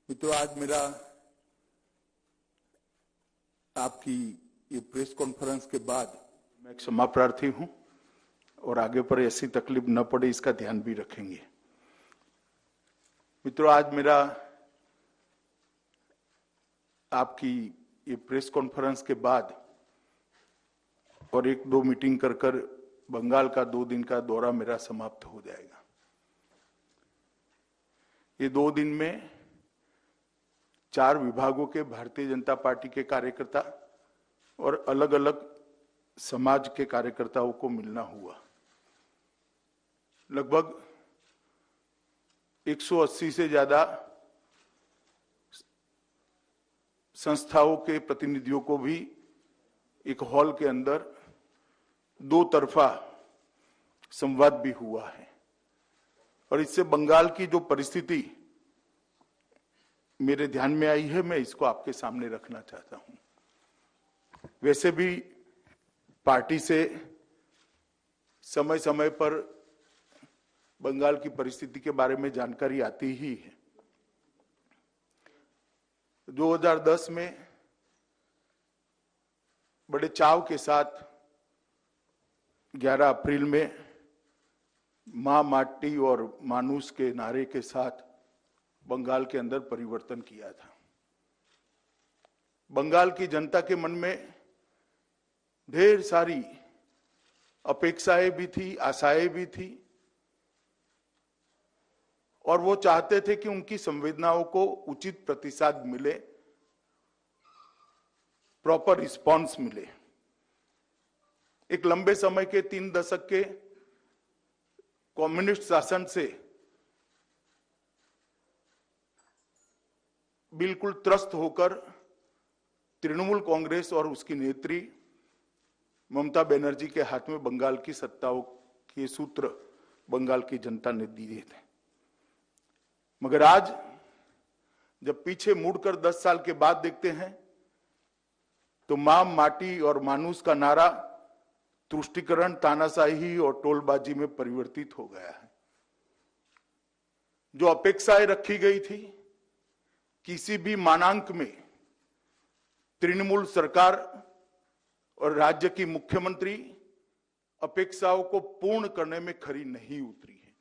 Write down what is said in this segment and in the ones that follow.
मित्रों, आज मेरा आपकी ये प्रेस कॉन्फ्रेंस के बाद मैं क्षमा प्रार्थी हूं और आगे पर ऐसी तकलीफ न पड़े इसका ध्यान भी रखेंगे। मित्रों, आज मेरा आपकी ये प्रेस कॉन्फ्रेंस के बाद और एक दो मीटिंग कर बंगाल का 2 दिन का दौरा मेरा समाप्त हो जाएगा। ये 2 दिन में 4 विभागों के भारतीय जनता पार्टी के कार्यकर्ता और अलग अलग समाज के कार्यकर्ताओं को मिलना हुआ। लगभग 180 से ज्यादा संस्थाओं के प्रतिनिधियों को भी एक हॉल के अंदर 2 तरफा संवाद भी हुआ है और इससे बंगाल की जो परिस्थिति मेरे ध्यान में आई है, मैं इसको आपके सामने रखना चाहता हूं। वैसे भी पार्टी से समय समय पर बंगाल की परिस्थिति के बारे में जानकारी आती ही है। 2010 में बड़े चाव के साथ 11 अप्रैल में मां माटी और मानुष के नारे के साथ बंगाल के अंदर परिवर्तन किया था। बंगाल की जनता के मन में ढेर सारी अपेक्षाएं भी थी, आशाएं भी थी और वो चाहते थे कि उनकी संवेदनाओं को उचित प्रतिसाद मिले, प्रॉपर रिस्पांस मिले। एक लंबे समय के 3 दशक के कम्युनिस्ट शासन से बिल्कुल त्रस्त होकर तृणमूल कांग्रेस और उसकी नेत्री ममता बनर्जी के हाथ में बंगाल की सत्ताओं के सूत्र बंगाल की जनता ने दिए थे। मगर आज जब पीछे मुड़कर 10 साल के बाद देखते हैं तो मां माटी और मानुष का नारा तुष्टीकरण, तानाशाही और टोलबाजी में परिवर्तित हो गया है। जो अपेक्षाएं रखी गई थी किसी भी मानांक में तृणमूल सरकार और राज्य की मुख्यमंत्री अपेक्षाओं को पूर्ण करने में खरी नहीं उतरी है।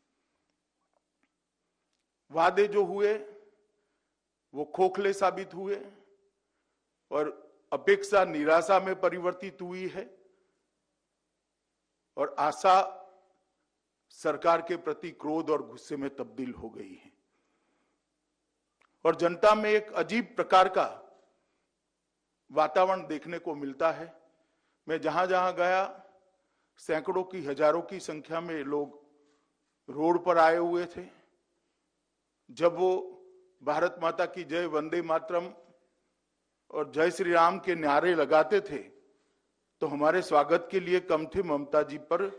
वादे जो हुए वो खोखले साबित हुए और अपेक्षा निराशा में परिवर्तित हुई है और आशा सरकार के प्रति क्रोध और गुस्से में तब्दील हो गई है और जनता में एक अजीब प्रकार का वातावरण देखने को मिलता है। मैं जहां जहां गया सैकड़ों की, हजारों की संख्या में लोग रोड पर आए हुए थे। जब वो भारत माता की जय, वंदे मातरम और जय श्री राम के नारे लगाते थे तो हमारे स्वागत के लिए कम थे, ममता जी पर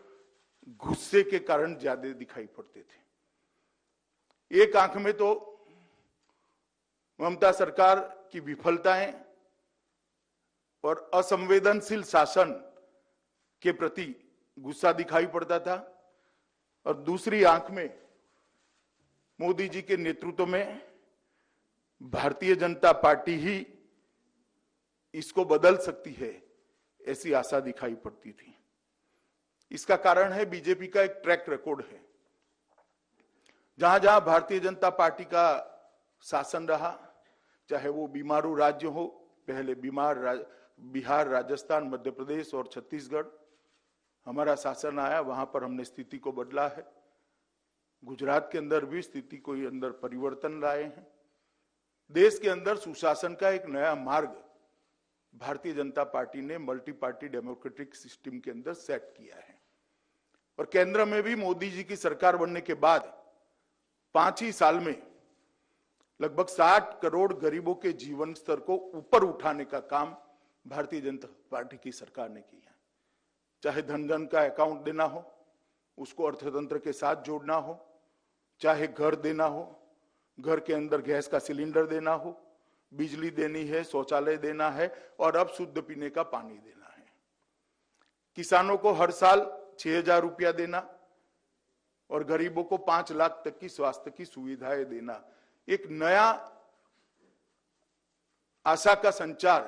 गुस्से के कारण ज्यादा दिखाई पड़ते थे। एक आंख में तो ममता सरकार की विफलताएं और असंवेदनशील शासन के प्रति गुस्सा दिखाई पड़ता था और दूसरी आंख में मोदी जी के नेतृत्व में भारतीय जनता पार्टी ही इसको बदल सकती है, ऐसी आशा दिखाई पड़ती थी। इसका कारण है बीजेपी का एक ट्रैक रिकॉर्ड है। जहां जहां भारतीय जनता पार्टी का शासन रहा, चाहे वो बीमारू राज्य हो, पहले बिहार, राजस्थान, मध्य प्रदेश और छत्तीसगढ़ हमारा शासन आया, वहां पर हमने स्थिति को बदला है। गुजरात के अंदर भी स्थिति को अंदर परिवर्तन लाए हैं। देश के अंदर सुशासन का एक नया मार्ग भारतीय जनता पार्टी ने मल्टी पार्टी डेमोक्रेटिक सिस्टम के अंदर सेट किया है और केंद्र में भी मोदी जी की सरकार बनने के बाद 5 ही साल में लगभग 60 करोड़ गरीबों के जीवन स्तर को ऊपर उठाने का काम भारतीय जनता पार्टी की सरकार ने किया। चाहे धन धन का अकाउंट देना हो, उसको अर्थतंत्र के साथ जोड़ना हो, चाहे घर देना हो, घर के अंदर गैस का सिलेंडर देना हो, बिजली देनी है, शौचालय देना है और अब शुद्ध पीने का पानी देना है। किसानों को हर साल 6,000 रुपया देना और गरीबों को 5 लाख तक की स्वास्थ्य की सुविधाएं देना। एक नया आशा का संचार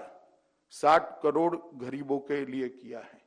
60 करोड़ गरीबों के लिए किया है।